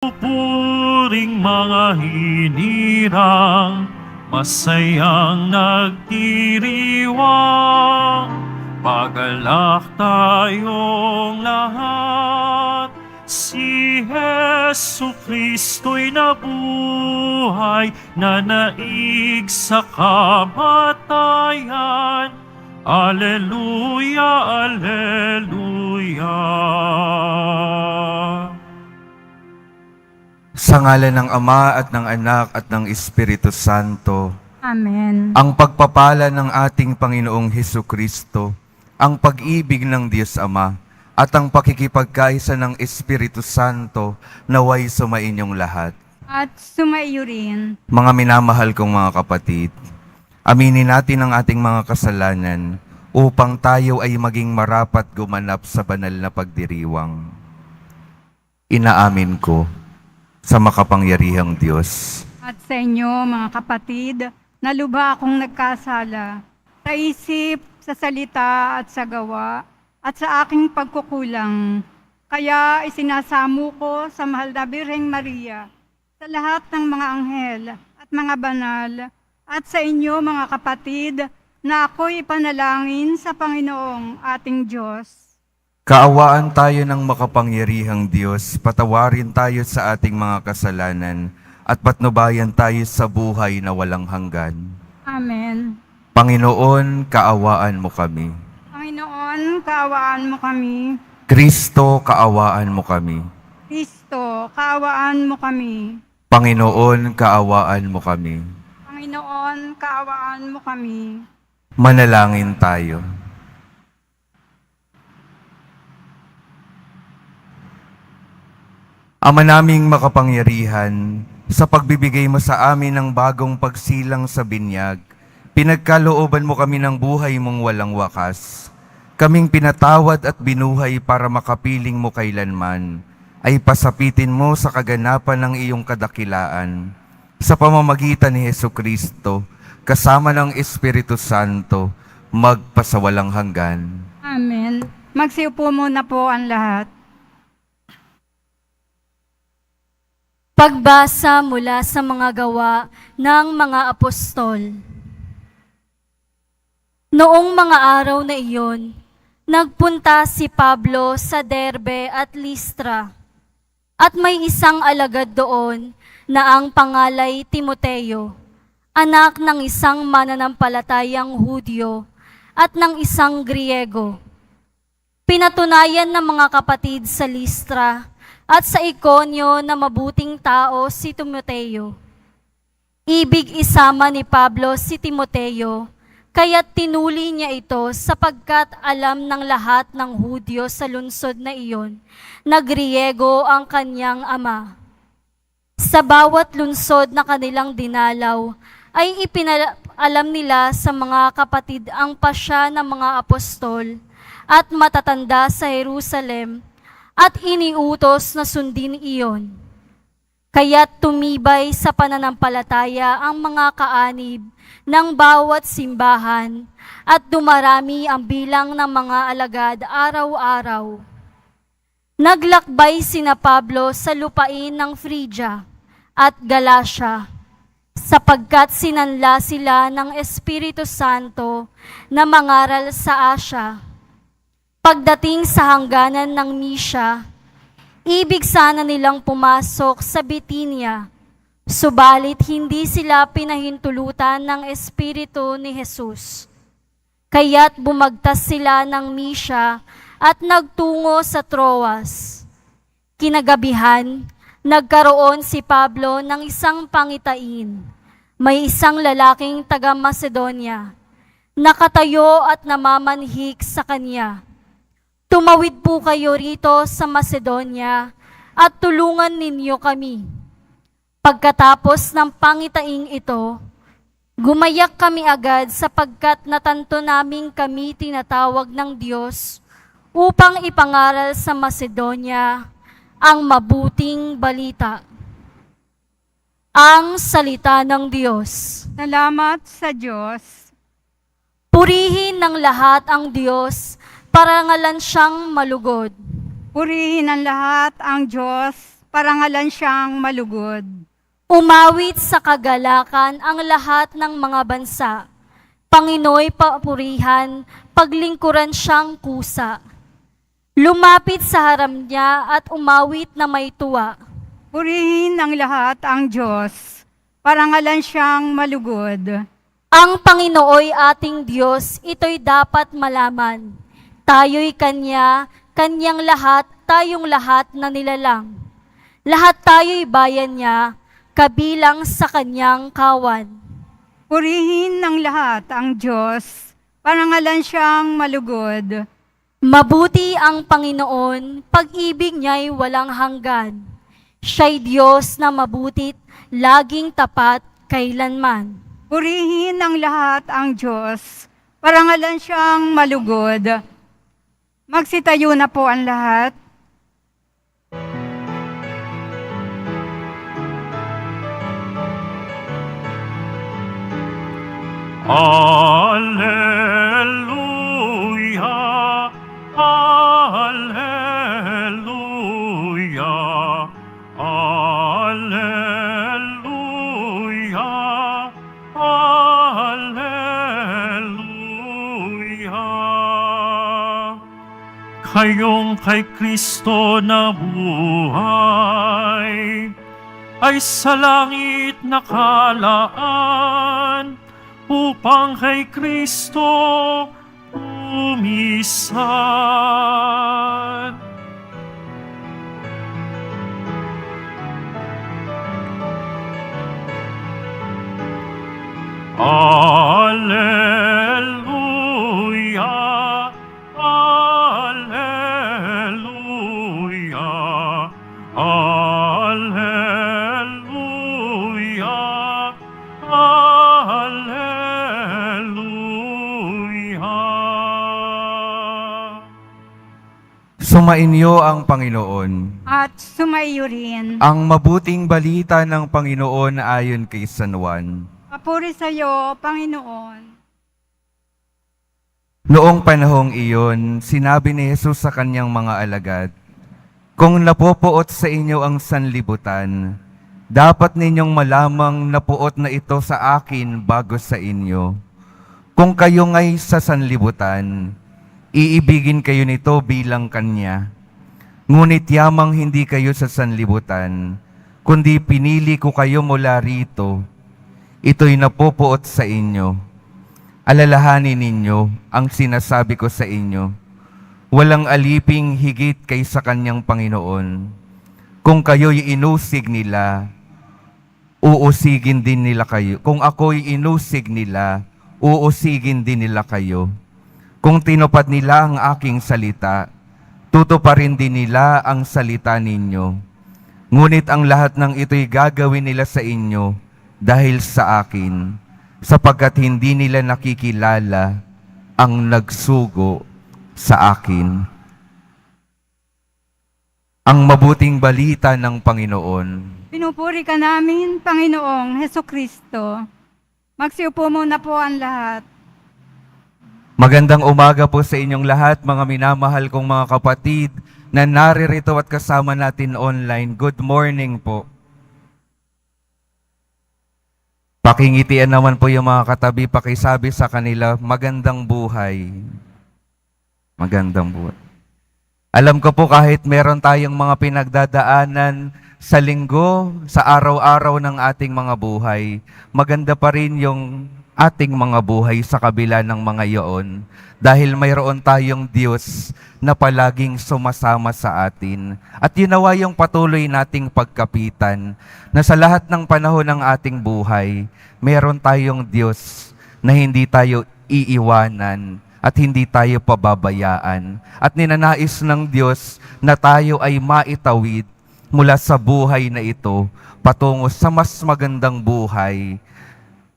Puring mga hinirang, masayang nagdiriwang, pagalak tayong lahat. Si Jesu Kristo'y nabuhay, nanaig sa kamatayan. Alleluia, Alleluia. Sa ngalan ng Ama at ng Anak at ng Espiritu Santo. Amen. Ang pagpapala ng ating Panginoong Hesukristo, ang pag-ibig ng Diyos Ama, at ang pakikipagkaisa ng Espiritu Santo naway sumainyong lahat. At sumaiyo rin. Mga minamahal kong mga kapatid, aminin natin ang ating mga kasalanan upang tayo ay maging marapat gumanap sa banal na pagdiriwang. Inaamin ko sa makapangyarihang Diyos At sa inyo, mga kapatid, na lubha akong nagkasala sa isip, sa salita at sa gawa, at sa aking pagkukulang. Kaya isinasamo ko sa mahal na Birheng Maria, sa lahat ng mga anghel at mga banal, at sa inyo, mga kapatid, na ako'y ipanalangin sa Panginoong ating Diyos. Kaawaan tayo ng makapangyarihang Diyos, patawarin tayo sa ating mga kasalanan, at patnubayan tayo sa buhay na walang hanggan. Amen. Panginoon, kaawaan mo kami. Panginoon, kaawaan mo kami. Kristo, kaawaan mo kami. Kristo, kaawaan mo kami. Panginoon, kaawaan mo kami. Panginoon, kaawaan mo kami. Manalangin tayo. Ama naming makapangyarihan, sa pagbibigay mo sa amin ng bagong pagsilang sa binyag, pinagkalooban mo kami ng buhay mong walang wakas. Kaming pinatawad at binuhay para makapiling mo kailanman, ay pasapitin mo sa kaganapan ng iyong kadakilaan. Sa pamamagitan ni Hesukristo, kasama ng Espiritu Santo, magpasawalang hanggan. Amen. Magsiupo muna po ang lahat. Pagbasa mula sa mga gawa ng mga apostol. Noong mga araw na iyon, nagpunta si Pablo sa Derbe at Listra, at may isang alagad doon na ang pangalay Timoteo, anak ng isang mananampalatayang Hudyo at ng isang Griego. Pinatunayan ng mga kapatid sa Listra at sa Iconio na mabuting tao si Timoteo. Ibig isama ni Pablo si Timoteo, kaya't tinuli niya ito sapagkat alam ng lahat ng Hudyo sa lungsod na iyon na Griego ang kanyang ama. Sa bawat lungsod na kanilang dinalaw, ay ipinaalam nila sa mga kapatid ang pasya ng mga apostol at matatanda sa Jerusalem, at iniutos na sundin iyon. Kaya't tumibay sa pananampalataya ang mga kaanib ng bawat simbahan at dumarami ang bilang ng mga alagad araw-araw. Naglakbay sina Pablo sa lupain ng Phrygia at Galatia, sapagkat sinanla sila ng Espiritu Santo na mangaral sa Asia. Pagdating sa hangganan ng Misya, ibig sana nilang pumasok sa Bitinia, subalit hindi sila pinahintulutan ng Espiritu ni Jesus. Kaya't bumagtas sila ng Misya at nagtungo sa Troas. Kinagabihan, nagkaroon si Pablo ng isang pangitain. May isang lalaking taga-Macedonia, nakatayo at namamanhik sa kanya. Tumawid po kayo rito sa Macedonia at tulungan ninyo kami. Pagkatapos ng pangitaing ito, gumayak kami agad sapagkat natanto naming kami tinatawag ng Diyos upang ipangaral sa Macedonia ang mabuting balita. Ang salita ng Diyos. Salamat sa Diyos. Purihin ng lahat ang Diyos, parangalan siyang malugod. Purihin ang lahat ang Diyos, parangalan siyang malugod. Umawit sa kagalakan ang lahat ng mga bansa. Panginooy papurihan, paglingkuran siyang kusa. Lumapit sa harap niya at umawit na may tuwa. Purihin ng lahat ang Diyos, parangalan siyang malugod. Ang Panginooy ating Diyos, ito'y dapat malaman. Tayo'y Kanya, Kanyang lahat, tayong lahat na nilalang. Lahat tayo'y bayan niya, kabilang sa Kanyang kawan. Purihin ng lahat ang Diyos, parangalan siyang malugod. Mabuti ang Panginoon, pag-ibig niya'y walang hanggan. Siya'y Diyos na mabutit, laging tapat, kailanman. Purihin ng lahat ang Diyos, parangalan siyang malugod. Magsitayo na po ang lahat. Alleluia, Alleluia, Alleluia, Alleluia. Kayong kay Kristo na buhay ay sa langit nakalaan upang kay Kristo umisan. Alleluia, Alleluia, Alleluia, Alleluia. Sumainyo ang Panginoon. At sumaiyo rin. Ang mabuting balita ng Panginoon ayon kay San Juan. Papuri sa iyo, Panginoon. Noong panahong iyon, sinabi ni Jesus sa kanyang mga alagad, "Kung napupuot sa inyo ang sanlibutan, dapat ninyong malamang napuot na ito sa akin bago sa inyo. Kung kayo nga'y sa sanlibutan, iibigin kayo nito bilang kanya. Ngunit yamang hindi kayo sa sanlibutan, kundi pinili ko kayo mula rito. Ito'y napupuot sa inyo. Alalahanin ninyo ang sinasabi ko sa inyo. Walang aliping higit kaysa kanyang Panginoon. Kung kayo'y inusig nila, uusigin din nila kayo. Kung ako'y inusig nila, uusigin din nila kayo. Kung tinupad nila ang aking salita, tutuparin din nila ang salita ninyo. Ngunit ang lahat ng ito'y gagawin nila sa inyo dahil sa akin, sapagkat hindi nila nakikilala ang nagsugo sa akin." Ang mabuting balita ng Panginoon. Pinupuri ka namin, Panginoong Hesukristo. Magsiupo muna po ang lahat. Magandang umaga po sa inyong lahat, mga minamahal kong mga kapatid na naririto at kasama natin online. Good morning po. Pakingitian naman po yung mga katabi, pakisabi sa kanila, magandang buhay. Magandang buhay. Alam ko po kahit meron tayong mga pinagdadaanan sa linggo, sa araw-araw ng ating mga buhay, maganda pa rin yung ating mga buhay sa kabila ng mga iyon. Dahil mayroon tayong Diyos na palaging sumasama sa atin. At yun nawa yung patuloy nating pagkapitan na sa lahat ng panahon ng ating buhay, meron tayong Diyos na hindi tayo iiwanan at hindi tayo pababayaan. At ninanais ng Diyos na tayo ay maitawid mula sa buhay na ito patungo sa mas magandang buhay,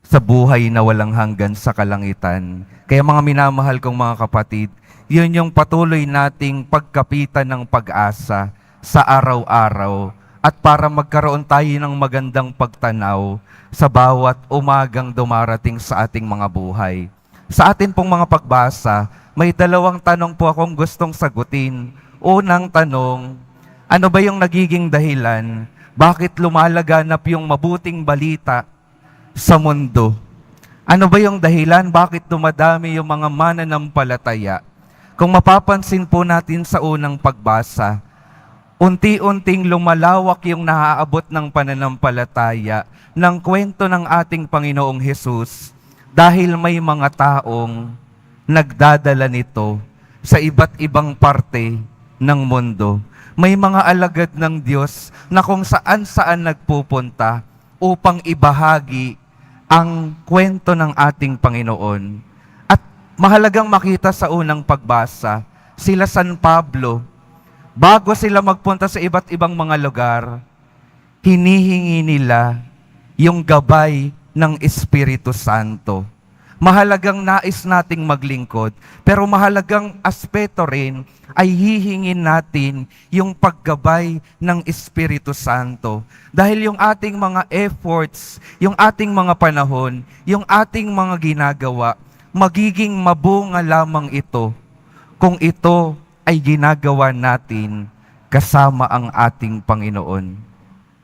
sa buhay na walang hanggan sa kalangitan. Kaya mga minamahal kong mga kapatid, yun yung patuloy nating pagkapitan ng pag-asa sa araw-araw at para magkaroon tayo ng magandang pagtanaw sa bawat umagang dumarating sa ating mga buhay. Sa atin pong mga pagbasa, may dalawang tanong po akong gustong sagutin. Unang tanong, Ano ba yung nagiging dahilan? Bakit lumalaganap yung mabuting balita sa mundo? Ano ba yung dahilan? Bakit dumadami yung mga mananampalataya? Kung mapapansin po natin sa unang pagbasa, unti-unting lumalawak yung naaabot ng pananampalataya ng kwento ng ating Panginoong Hesus dahil may mga taong nagdadala nito sa iba't ibang parte ng mundo. May mga alagad ng Diyos na kung saan-saan nagpupunta upang ibahagi ang kwento ng ating Panginoon. At mahalagang makita sa unang pagbasa, sila San Pablo, bago sila magpunta sa iba't ibang mga lugar, hinihingi nila yung gabay ng Espiritu Santo. Mahalagang nais nating maglingkod, pero mahalagang aspeto rin ay hihingin natin yung paggabay ng Espiritu Santo. Dahil yung ating mga efforts, yung ating mga panahon, yung ating mga ginagawa, magiging mabunga lamang ito kung ito ay ginagawa natin kasama ang ating Panginoon,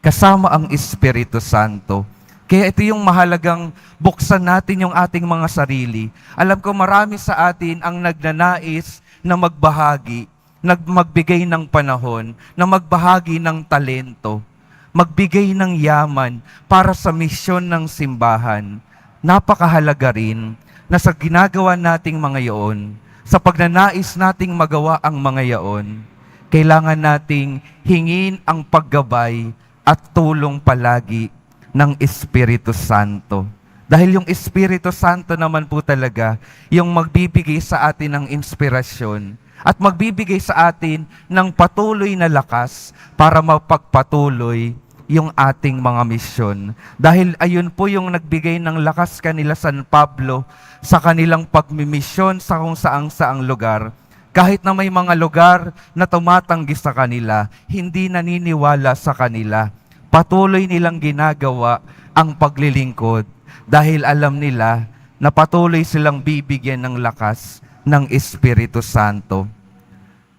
kasama ang Espiritu Santo. Kaya ito yung mahalagang buksan natin yung ating mga sarili. Alam ko marami sa atin ang nagnanais na magbahagi, magbigay ng panahon, na magbahagi ng talento, magbigay ng yaman para sa misyon ng simbahan. Napakahalaga rin na sa ginagawa nating mga iyon, sa pagnanais nating magawa ang mga iyon, kailangan nating hingin ang paggabay at tulong palagi ng Espiritu Santo. Dahil yung Espiritu Santo naman po talaga yung magbibigay sa atin ng inspirasyon at magbibigay sa atin ng patuloy na lakas para mapagpatuloy yung ating mga misyon. Dahil ayun po yung nagbigay ng lakas kanila San Pablo sa kanilang pagmimisyon sa kung saang lugar. Kahit na may mga lugar na tumatanggi sa kanila, hindi naniniwala sa kanila, patuloy nilang ginagawa ang paglilingkod dahil alam nila na patuloy silang bibigyan ng lakas ng Espiritu Santo.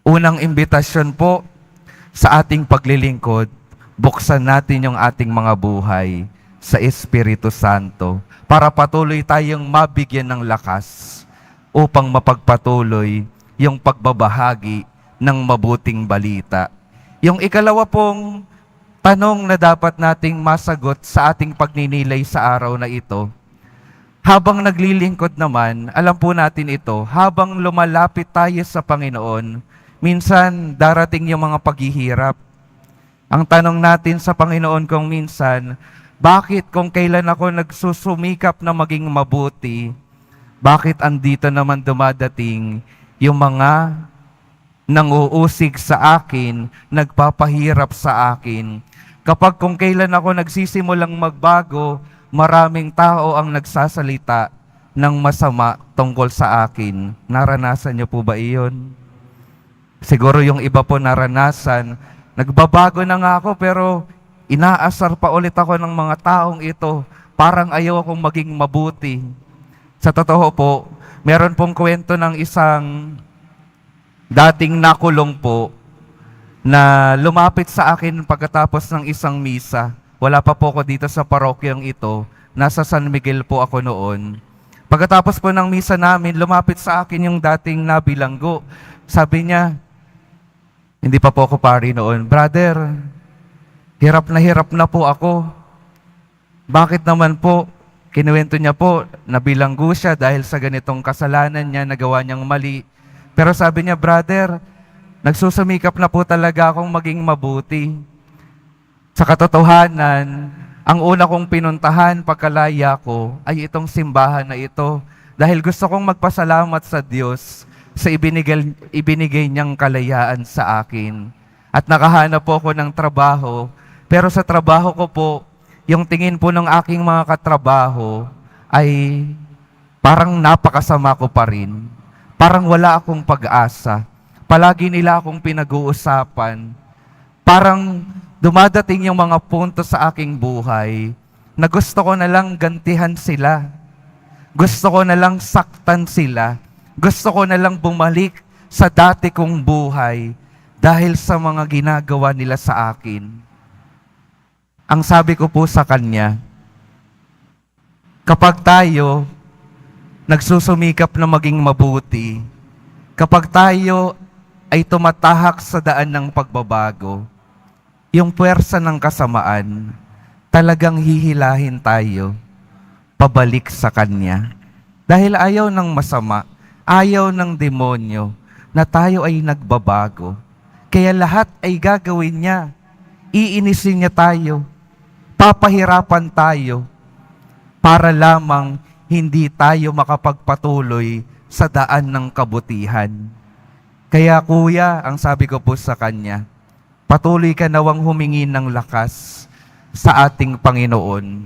Unang imbitasyon po sa ating paglilingkod, buksan natin yung ating mga buhay sa Espiritu Santo para patuloy tayong mabigyan ng lakas upang mapagpatuloy yung pagbabahagi ng mabuting balita. Yung ikalawa pong tanong na dapat nating masagot sa ating pagninilay sa araw na ito, habang naglilingkod naman, alam po natin ito, habang lumalapit tayo sa Panginoon, minsan darating yung mga paghihirap. Ang tanong natin sa Panginoon kung minsan, bakit kung kailan ako nagsusumikap na maging mabuti, bakit andito naman dumadating yung mga nanguusig sa akin, nagpapahirap sa akin? Kapag kung kailan ako nagsisimulang magbago, maraming tao ang nagsasalita ng masama tungkol sa akin. Naranasan niyo po ba iyon? Siguro yung iba po naranasan, nagbabago na nga ako pero inaasar pa ulit ako ng mga taong ito. Parang ayaw akong maging mabuti. Sa totoo po, meron pong kwento ng isang dating nakulong po na lumapit sa akin pagkatapos ng isang misa. Wala pa po ako dito sa parokyang ito. Nasa San Miguel po ako noon. Pagkatapos po ng misa namin, lumapit sa akin yung dating nabilanggo. Sabi niya, hindi pa po ako pari noon, "Brother, hirap na po ako." Bakit naman po? Kinuwento niya po, nabilanggo siya dahil sa ganitong kasalanan niya, nagawa niyang mali. Pero sabi niya, "Brother, nagsusumikap na po talaga akong maging mabuti." Sa katotohanan, ang una kong pinuntahan pagkalaya ko ay itong simbahan na ito dahil gusto kong magpasalamat sa Diyos sa ibinigay niyang kalayaan sa akin. At nakahanap po ako ng trabaho, pero sa trabaho ko po, yung tingin po ng aking mga katrabaho ay parang napakasama ko pa rin. Parang wala akong pag-asa. Palagi nila akong pinag-uusapan. Parang dumadating yung mga punto sa aking buhay na gusto ko na lang gantihan sila. Gusto ko na lang saktan sila. Gusto ko na lang bumalik sa dati kong buhay. dahil sa mga ginagawa nila sa akin. Ang sabi ko po sa kanya, kapag tayo nagsusumikap na maging mabuti, kapag tayo ay tumatahak sa daan ng pagbabago, yung puwersa ng kasamaan, talagang hihilahin tayo pabalik sa Kanya. Dahil ayaw ng masama, ayaw ng demonyo na tayo ay nagbabago. Kaya lahat ay gagawin niya. Iinisin niya tayo. Papahirapan tayo para lamang hindi tayo makapagpatuloy sa daan ng kabutihan. Kaya kuya, ang sabi ko po sa kanya, patuloy ka nawang humingi ng lakas sa ating Panginoon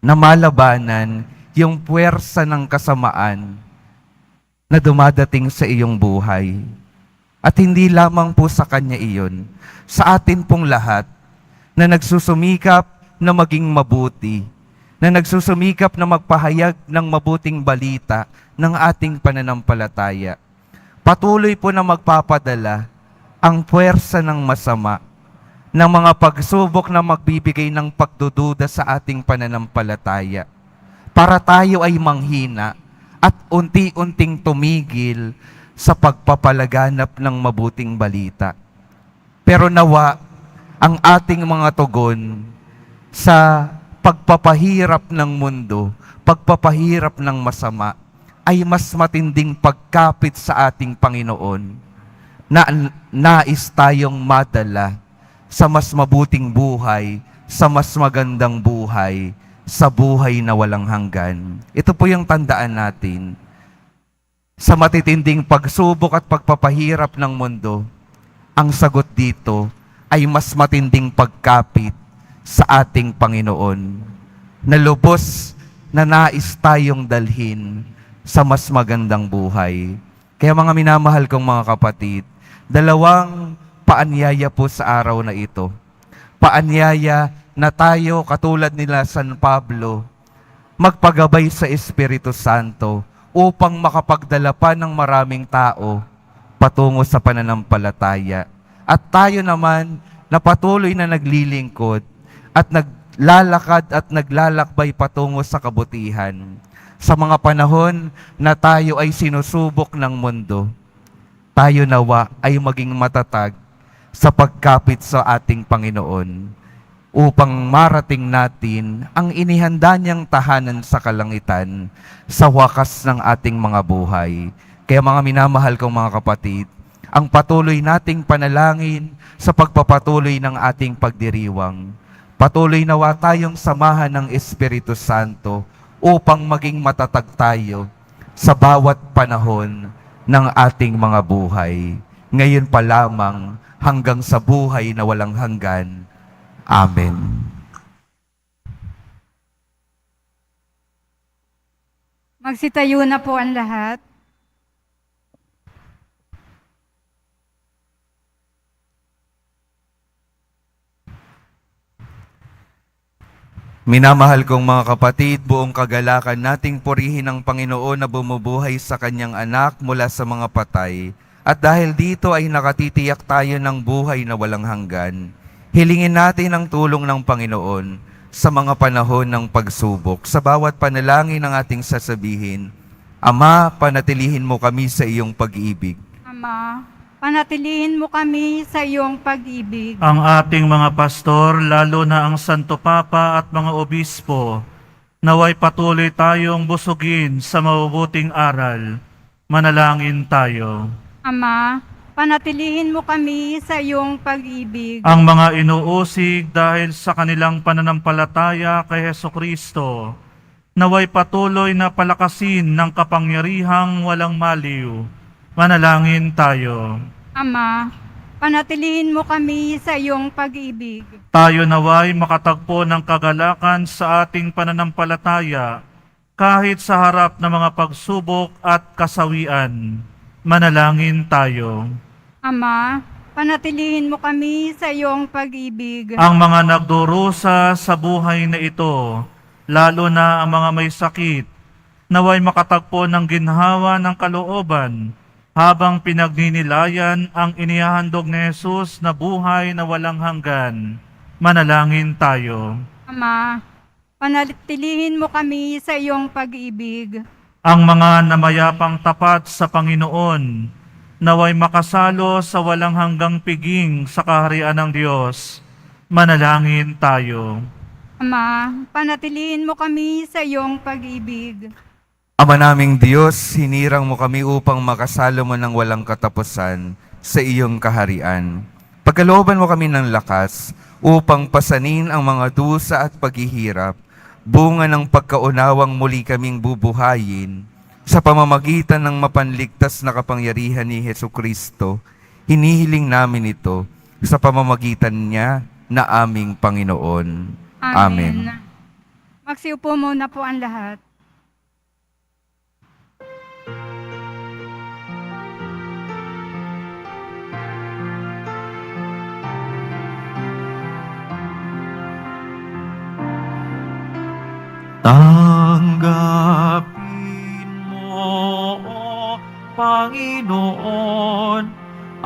na malabanan yung puwersa ng kasamaan na dumadating sa iyong buhay. At hindi lamang po sa kanya iyon, sa atin pong lahat na nagsusumikap na maging mabuti, na nagsusumikap na magpahayag ng mabuting balita ng ating pananampalataya. Patuloy po na magpapadala ang puwersa ng masama, ng mga pagsubok na magbibigay ng pagdududa sa ating pananampalataya, para tayo ay manghina at unti-unting tumigil sa pagpapalaganap ng mabuting balita. Pero nawa ang ating mga tugon sa pagpapahirap ng mundo, pagpapahirap ng masama, ay mas matinding pagkapit sa ating Panginoon na nais tayong madala sa mas mabuting buhay, sa mas magandang buhay, sa buhay na walang hanggan. Ito po yung tandaan natin. Sa matitinding pagsubok at pagpapahirap ng mundo, ang sagot dito ay mas matinding pagkapit sa ating Panginoon, na lubos na nais tayong dalhin sa mas magandang buhay. Kaya mga minamahal kong mga kapatid, dalawang paanyaya po sa araw na ito. Paanyaya na tayo, katulad nila San Pablo, magpagabay sa Espiritu Santo upang makapagdala pa ng maraming tao patungo sa pananampalataya. At tayo naman na patuloy na naglilingkod at naglalakad at naglalakbay patungo sa kabutihan. Sa mga panahon na tayo ay sinusubok ng mundo, tayo nawa ay maging matatag sa pagkapit sa ating Panginoon upang marating natin ang inihanda niyang tahanan sa kalangitan sa wakas ng ating mga buhay. Kaya mga minamahal kong mga kapatid, ang patuloy nating panalangin sa pagpapatuloy ng ating pagdiriwang. Patuloy nawa tayong samahan ng Espiritu Santo upang maging matatag tayo sa bawat panahon ng ating mga buhay. Ngayon pa lamang hanggang sa buhay na walang hanggan. Amen. Magsitayo na po ang lahat. Minamahal kong mga kapatid, buong kagalakan nating purihin ang Panginoon na bumubuhay sa Kanyang anak mula sa mga patay. At dahil dito ay nakatitiyak tayo ng buhay na walang hanggan. Hilingin natin ang tulong ng Panginoon sa mga panahon ng pagsubok. Sa bawat panalangin ng ating sasabihin, Ama, panatilihin mo kami sa iyong pag-ibig. Ama, panatilihin mo kami sa iyong pag-ibig. Ang ating mga pastor, lalo na ang Santo Papa at mga obispo, naway patuloy tayong busugin sa mabubuting aral. Manalangin tayo. Ama, panatilihin mo kami sa iyong pag-ibig. Ang mga inuusig dahil sa kanilang pananampalataya kay Hesukristo, naway patuloy na palakasin ng kapangyarihang walang maliw. Manalangin tayo. Ama, panatilihin mo kami sa iyong pag-ibig. Tayo naway makatagpo ng kagalakan sa ating pananampalataya kahit sa harap ng mga pagsubok at kasawian. Manalangin tayo. Ama, panatilihin mo kami sa iyong pag-ibig. Ang mga nagdurusa sa buhay na ito, lalo na ang mga may sakit, naway makatagpo ng ginhawa ng kalooban habang pinagninilayan ang inihahandog ni Jesus na buhay na walang hanggan. Manalangin tayo. Ama, panatilihin mo kami sa iyong pag-ibig. Ang mga namayapang tapat sa Panginoon, naway makasalo sa walang hanggang piging sa kaharian ng Diyos. Manalangin tayo. Ama, panatilihin mo kami sa iyong pag-ibig. Ama naming Diyos, hinirang mo kami upang makasalo mo ng walang katapusan sa iyong kaharian. Pagkalooban mo kami ng lakas upang pasanin ang mga dusa at paghihirap, bunga ng pagkaunawang muli kaming bubuhayin sa pamamagitan ng mapanligtas na kapangyarihan ni Hesukristo. Hinihiling namin ito sa pamamagitan niya na aming Panginoon. Amen. Magsiupo muna po ang lahat. Tanggapin mo, O Panginoon,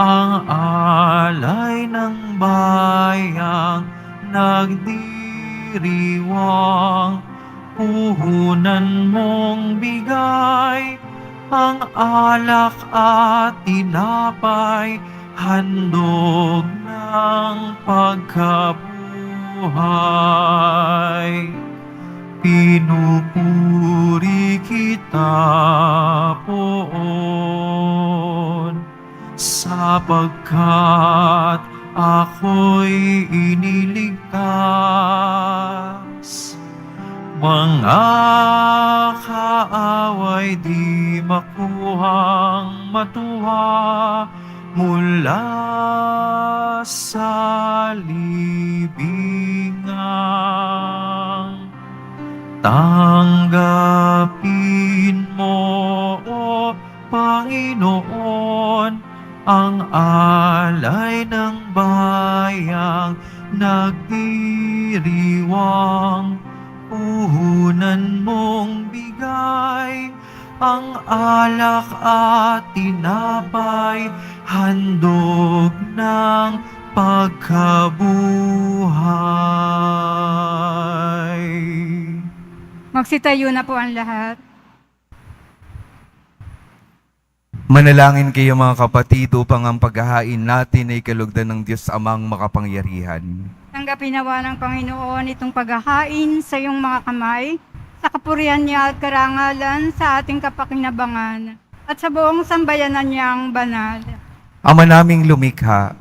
ang alay ng bayang nagdiriwang. Puhunan mong bigay ang alak at tinapay, handog ng pagkabuhay. Pinupuri kita, Poon, sapagkat ako'y iniligtas. Mga kaaway di makuhang matuwa mula sa libingan. Tanggapin mo, O Panginoon, ang alay ng bayang nagdiriwang. Puhunan mong bigay ang alak at tinapay, handog ng pagkabuhay. Magsitayo na po ang lahat. Manalangin kayo mga kapatid upang ang paghahain natin ay kalugdan ng Diyos Amang makapangyarihan. Tanggapin nawa ng Panginoon itong paghahain sa iyong mga kamay, sa kapurihan niya at karangalan sa ating kapakinabangan, at sa buong sambayanan niyang banal. Ama naming lumikha,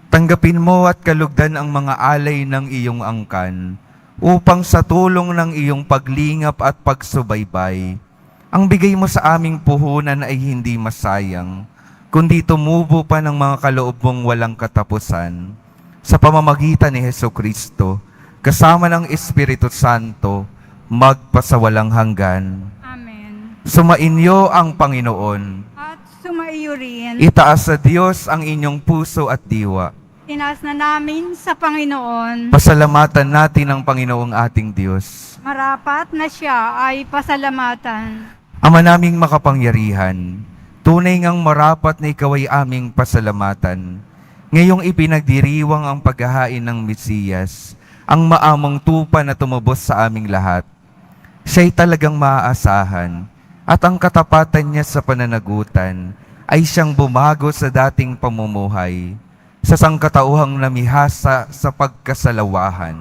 tanggapin mo at kalugdan ang mga alay ng iyong angkan, upang sa tulong ng iyong paglingap at pagsubaybay, ang bigay mo sa aming puhunan ay hindi masayang, kundi tumubo pa ng mga kaloob mong walang katapusan. Sa pamamagitan ni Hesukristo, kasama ng Espiritu Santo, magpasawalang hanggan. Amen. Sumainyo ang Panginoon. At sumaiyo rin, Itaas sa Diyos ang inyong puso at diwa. tinaas na namin sa Panginoon. Pasalamatan natin ang Panginoong ating Diyos. Marapat na siya ay pasalamatan. Ama naming makapangyarihan, tunay ngang marapat na ikaw ay aming pasalamatan. Ngayong ipinagdiriwang ang paghahain ng Mesiyas, ang maamong tupa na tumubos sa aming lahat. Siya'y talagang maaasahan, at ang katapatan niya sa pananagutan ay siyang bumago sa dating pamumuhay, sa sangkatauhang namihasa sa pagkasalawahan.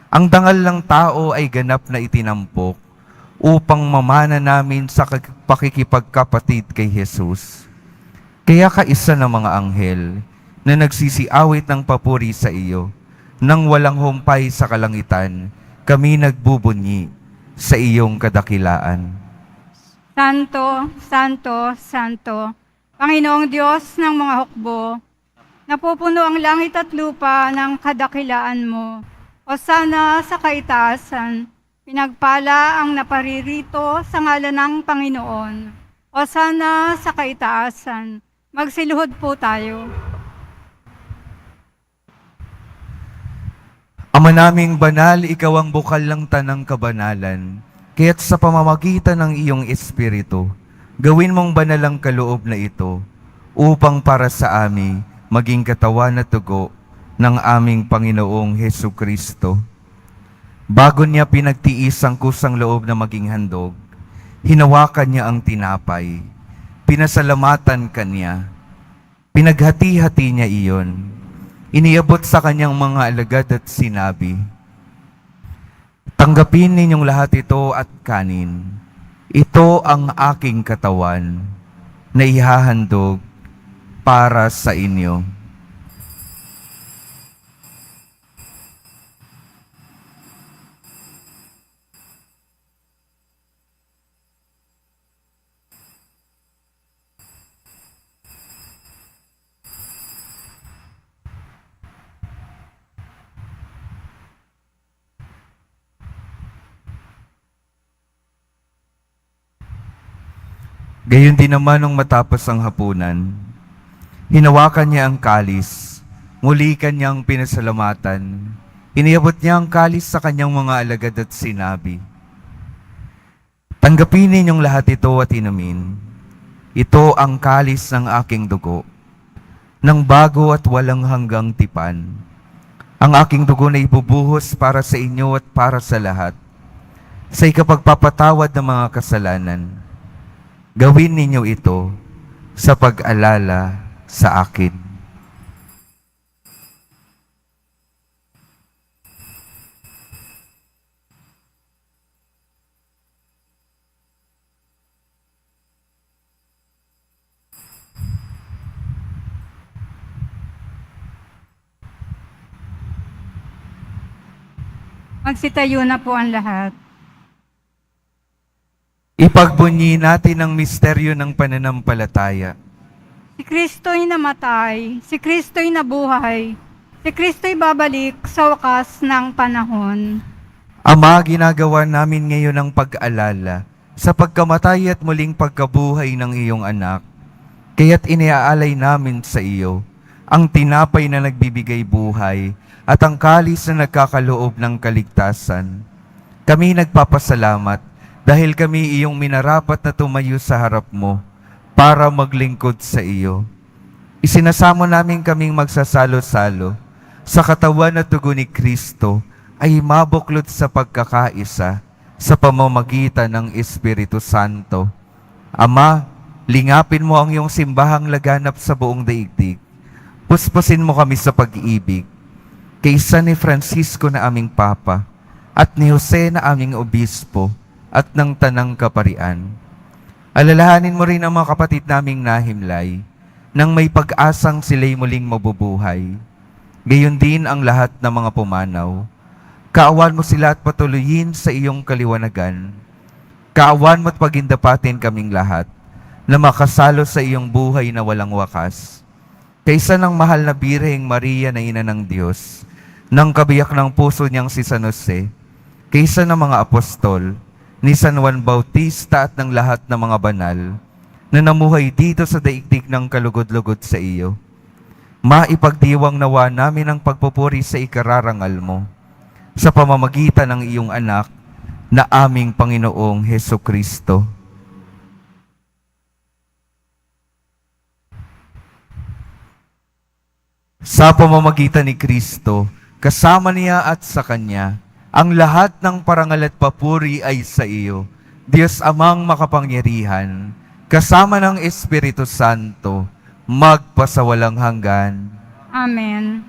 Ang dangal ng tao ay ganap na itinampok upang mamana namin sa pakikipagkapatid kay Jesus. Kaya kaisa ng mga anghel na nagsisiawit ng papuri sa iyo, nang walang humpay sa kalangitan, kami nagbubunyi sa iyong kadakilaan. Santo, Santo, Santo, Panginoong Diyos ng mga hukbo, napupuno ang langit at lupa ng kadakilaan mo. O sana sa kaitaasan, pinagpala ang naparirito sa ngalan ng Panginoon. O sana sa kaitaasan, magsiluhod po tayo. Ama naming banal, ikaw ang bukal ng tanang kabanalan, kaya't sa pamamagitan ng iyong Espiritu, Gawin mong banal ang kaloob na ito upang para sa amin maging katawan at dugo ng aming Panginoong Hesu Kristo. Bago niya pinagtiis ang kusang loob na maging handog, hinawakan niya ang tinapay, pinasalamatan kanya, pinaghati-hati niya iyon, iniabot sa kanyang mga alagad at sinabi, "Tanggapin ninyong lahat ito at kanin. Ito ang aking katawan na ihahandog para sa inyo." Gayon din naman nung matapos ang hapunan, hinawakan niya ang kalis, muli kanyang pinasalamatan, iniabot niya ang kalis sa kanyang mga alagad at sinabi, "Tanggapin ninyong lahat ito at inumin. Ito ang kalis ng aking dugo, ng bago at walang hanggang tipan. Ang aking dugo na ibubuhos para sa inyo at para sa lahat, sa ikapagpapatawad ng mga kasalanan. Gawin ninyo ito sa pag-alala sa akin." Magsitayo na po ang lahat. Ipagbunyi natin ang misteryo ng pananampalataya. Si Kristo'y namatay, si Kristo'y nabuhay, si Kristo'y babalik sa wakas ng panahon. Ama, ginagawa namin ngayon ang pag-alala sa pagkamatay at muling pagkabuhay ng iyong anak. Kaya't iniaalay namin sa iyo ang tinapay na nagbibigay buhay at ang kalis na nagkakaloob ng kaligtasan. Kami nagpapasalamat dahil kami iyong minarapat na tumayo sa harap mo para maglingkod sa iyo. Isinasamo namin kaming magsasalo-salo sa katawan at dugo ni Kristo ay mabuklod sa pagkakaisa sa pamamagitan ng Espiritu Santo. Ama, lingapin mo ang iyong simbahang laganap sa buong daigdig. Puspusin mo kami sa pag-ibig. Kaysa ni Francisco na aming Papa at ni Jose na aming Obispo at ng Tanang Kaparian. Alalahanin mo rin ang mga kapatid naming nahimlay nang may pag-asang sila'y muling mabubuhay. Gayon din ang lahat ng mga pumanaw. Kaawan mo sila at patuloyin sa iyong kaliwanagan. Kaawan mo at pagindapatin kaming lahat na makasalo sa iyong buhay na walang wakas. Kaysa ng mahal na Birheng Maria na Ina ng Diyos, ng kabiyak ng puso niyang si San Jose, kaysa ng mga apostol, ni San Juan Bautista at ng lahat ng mga banal na namuhay dito sa daigdig ng kalugod-lugod sa iyo. Maipagdiwang nawa namin ang pagpupuri sa ikararangal mo sa pamamagitan ng iyong anak na aming Panginoong Hesu Kristo. Sa pamamagitan ni Kristo, kasama niya at sa Kanya, ang lahat ng parangal at papuri ay sa iyo, Diyos Amang makapangyarihan, kasama ng Espiritu Santo, magpasawalang hanggan. Amen.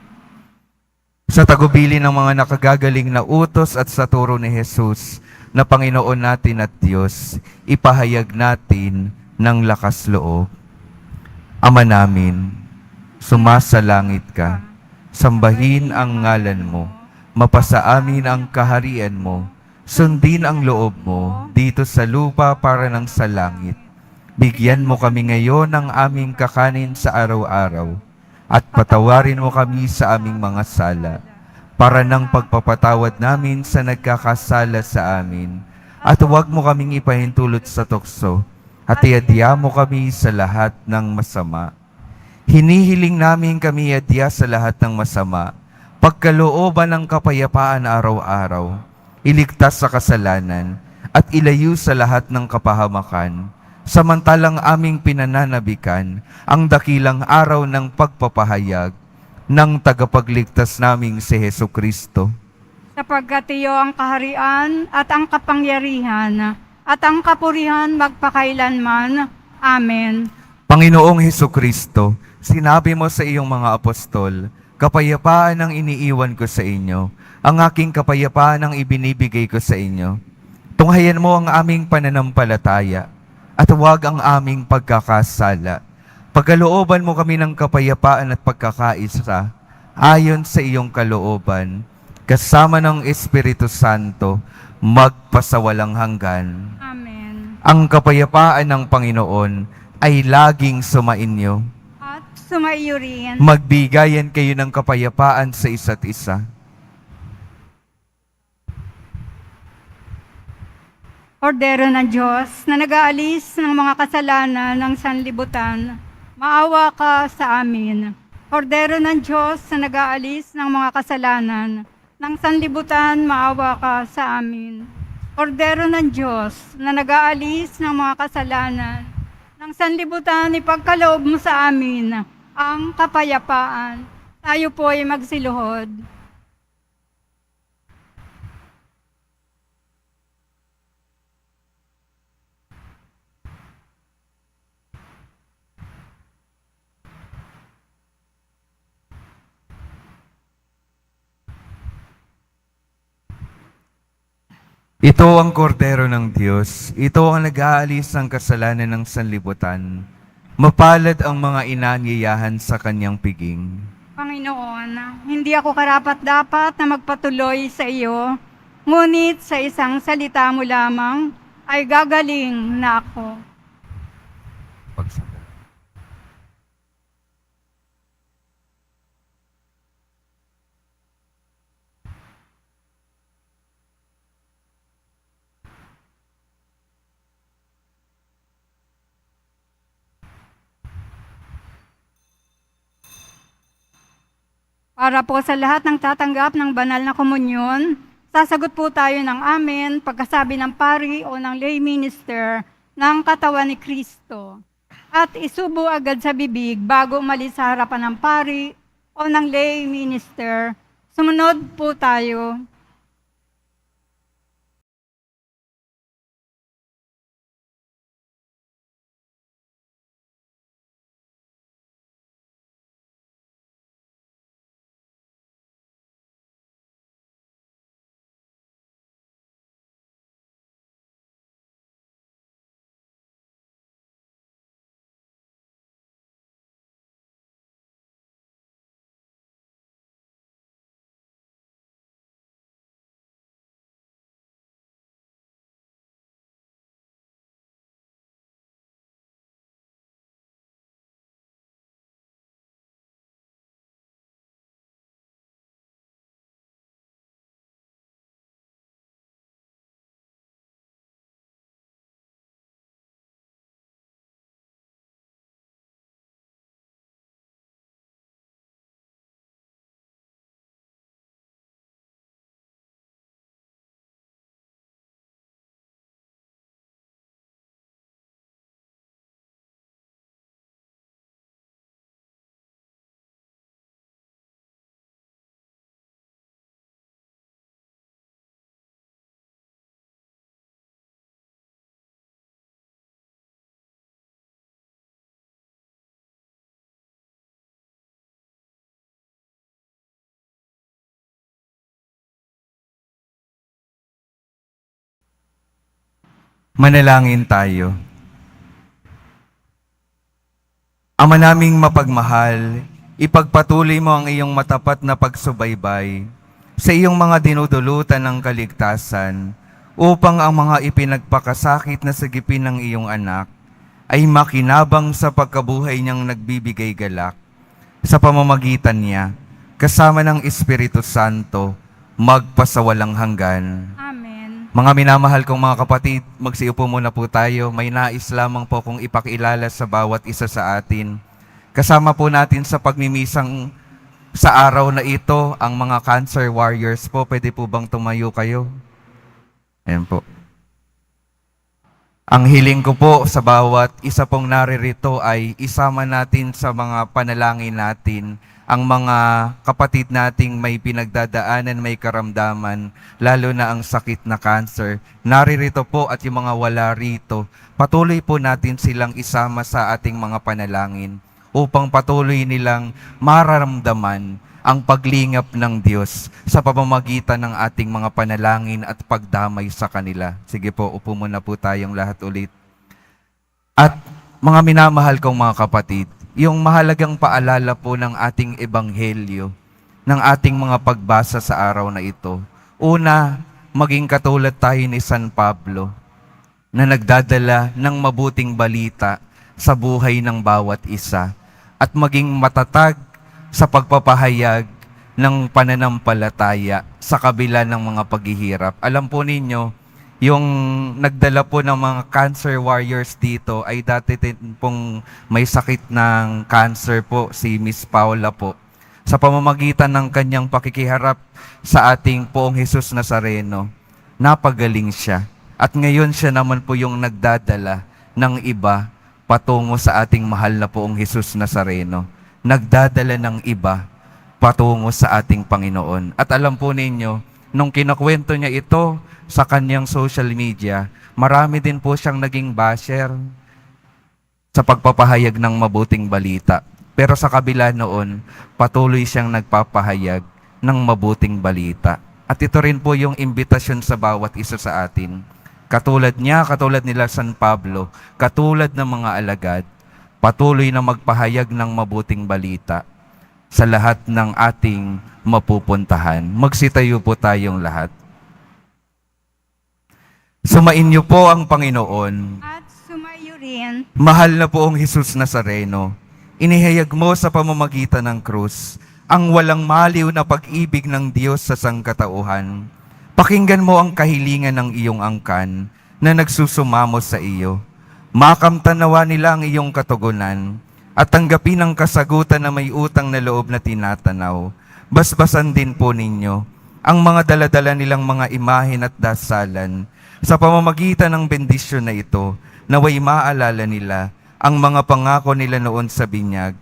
Sa tagubili ng mga nakagagaling na utos at sa turo ni Jesus, na Panginoon natin at Diyos, ipahayag natin ng lakas loob. Ama namin, sumasalangit ka, sambahin ang ngalan mo, mapasa amin ang kaharian mo, sundin ang loob mo dito sa lupa para ng sa langit. Bigyan mo kami ngayon ng aming kakanin sa araw-araw at patawarin mo kami sa aming mga sala para ng pagpapatawad namin sa nagkakasala sa amin. At huwag mo kaming ipahintulot sa tukso at iadya mo kami sa lahat ng masama. Hinihiling namin kami iadya sa lahat ng masama, pagkalooban ng kapayapaan araw-araw, iligtas sa kasalanan, at ilayo sa lahat ng kapahamakan, samantalang aming pinananabikan ang dakilang araw ng pagpapahayag ng tagapagligtas naming si Hesu Kristo. Sapagkat iyo ang kaharian at ang kapangyarihan at ang kapurihan magpakailanman. Amen. Panginoong Hesu Kristo, sinabi mo sa iyong mga apostol, kapayapaan ang iniiwan ko sa inyo, ang aking kapayapaan ang ibinibigay ko sa inyo. Tunghayan mo ang aming pananampalataya at huwag ang aming pagkakasala. Pagkalooban mo kami ng kapayapaan at pagkakaisa ayon sa iyong kalooban, kasama ng Espiritu Santo, magpasawalang hanggan. Amen. Ang kapayapaan ng Panginoon ay laging sumainyo. At sumaiyo rin. Magbigayan kayo ng kapayapaan sa isa't isa. Kordero ng Diyos na nag-aalis ng mga kasalanan ng sanlibutan, maawa ka sa amin. Kordero ng Diyos na nag-aalis ng mga kasalanan ng sanlibutan, maawa ka sa amin. Kordero ng Diyos na nag-aalis ng mga kasalanan ng sanlibutan, ipagkaloob mo sa amin ang kapayapaan. Tayo po ay magsiluhod. Ito ang kordero ng Diyos. Ito ang nag-aalis ng kasalanan ng sanlibutan. Mapalad ang mga inanyayahan sa kanyang piging. Panginoon, hindi ako karapat-dapat na magpatuloy sa iyo, ngunit sa isang salita mo lamang ay gagaling na ako. Para po sa lahat ng tatanggap ng banal na komunyon, sasagot po tayo ng amen pagkasabi ng pari o ng lay minister ng katawan ni Kristo. At isubo agad sa bibig bago umalis sa harapan ng pari o ng lay minister. Sumunod po tayo. Manalangin tayo. Ama naming mapagmahal, ipagpatuloy mo ang iyong matapat na pagsubaybay sa iyong mga dinudulutan ng kaligtasan upang ang mga ipinagpakasakit na sagipin ng iyong anak ay makinabang sa pagkabuhay niyang nagbibigay galak. Sa pamamagitan niya, kasama ng Espiritu Santo, magpasawalang hanggan. Amen. Mga minamahal kong mga kapatid, magsiupo muna po tayo. May nais lamang po kong ipakilala sa bawat isa sa atin. Kasama po natin sa pagmimisang sa araw na ito, ang mga cancer warriors po. Pwede po bang tumayo kayo? Ayan po. Ang hiling ko po sa bawat isa pong naririto ay isama natin sa mga panalangin natin ang mga kapatid nating may pinagdadaanan, may karamdaman, lalo na ang sakit na cancer. Naririto po at yung mga wala rito, patuloy po natin silang isama sa ating mga panalangin upang patuloy nilang mararamdaman ang paglingap ng Diyos sa pamamagitan ng ating mga panalangin at pagdamay sa kanila. Sige po, upo muna po tayong lahat ulit. At mga minamahal kong mga kapatid, yung mahalagang paalala po ng ating ebanghelyo, ng ating mga pagbasa sa araw na ito. Una, maging katulad tayo ni San Pablo na nagdadala ng mabuting balita sa buhay ng bawat isa at maging matatag sa pagpapahayag ng pananampalataya sa kabila ng mga paghihirap. Alam po ninyo, yung nagdala po ng mga cancer warriors dito ay dati din pong may sakit ng cancer po, si Miss Paula po. Sa pamamagitan ng kanyang pakikiharap sa ating Poong Jesus Nazareno, napagaling siya. At ngayon siya naman po yung nagdadala ng iba patungo sa ating mahal na Poong Jesus Nazareno. Nagdadala ng iba patungo sa ating Panginoon. At alam po ninyo, nung kinakwento niya ito sa kanyang social media, marami din po siyang naging basher sa pagpapahayag ng mabuting balita. Pero sa kabila noon, patuloy siyang nagpapahayag ng mabuting balita. At ito rin po yung imbitasyon sa bawat isa sa atin. Katulad niya, katulad nila San Pablo, katulad ng mga alagad, patuloy na magpahayag ng mabuting balita sa lahat ng ating mapupuntahan. Magsitayo po tayong lahat. Sumain niyo po ang Panginoon. At sumayo rin Mahal na Poong Jesus Nazareno, inihayag mo sa pamamagitan ng krus ang walang maliw na pag-ibig ng Diyos sa sangkatauhan. Pakinggan mo ang kahilingan ng iyong angkan na nagsusumamo sa iyo. Makamtanawa nila ang iyong katugunan at tanggapin ang kasagutan na may utang na loob na tinatanaw. Basbasan din po ninyo ang mga daladala nilang mga imahen at dasalan. Sa pamamagitan ng bendisyon na ito, naway maalala nila ang mga pangako nila noon sa binyag,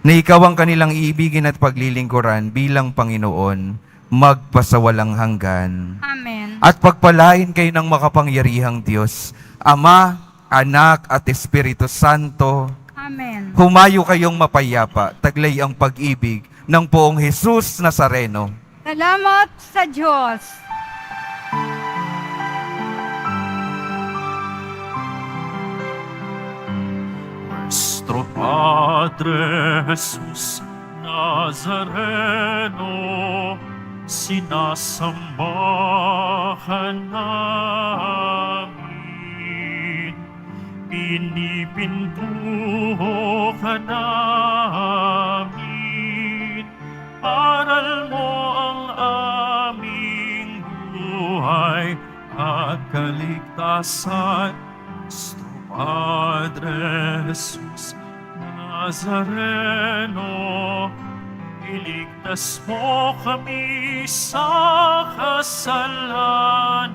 na ikaw ang kanilang iibigin at paglilingkuran bilang Panginoon, magpasawalang hanggan. Amen. At pagpalain kayo ng makapangyarihang Diyos, Ama, Anak at Espiritu Santo. Amen. Humayo kayong mapayapa, taglay ang pag-ibig ng Poong Jesus Nazareno. Salamat sa Diyos. Nuestro Padre Jesus Nazareno, sinasambahan namin, pinipintuho ka namin, aral mo ang aming buhay at kaligtasan. Nuestro Padre Jesus Nazareno, iligtas mo kami sa kasalanan.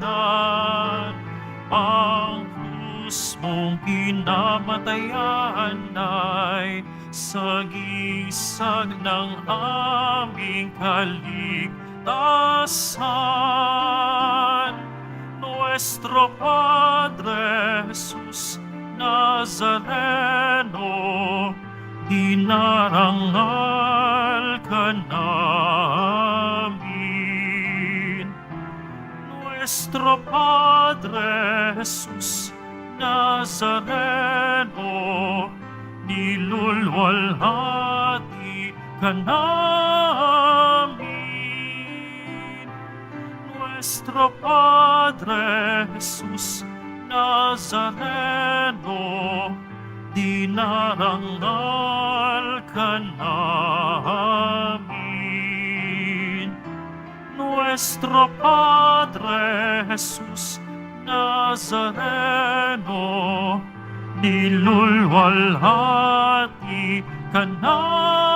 Ang krus mong kinamatayan ay sagisag ng aming kaligtasan. Nuestro Padre Jesus Nazareno, dinarangal ka namin. Nuestro Padre Jesus Nazareno, nilulwalhati ka namin. Nuestro Padre Jesus Nazareno, dinarangal ka namin. Nuestro Padre Jesus Nazareno, nilulwalhati ka namin.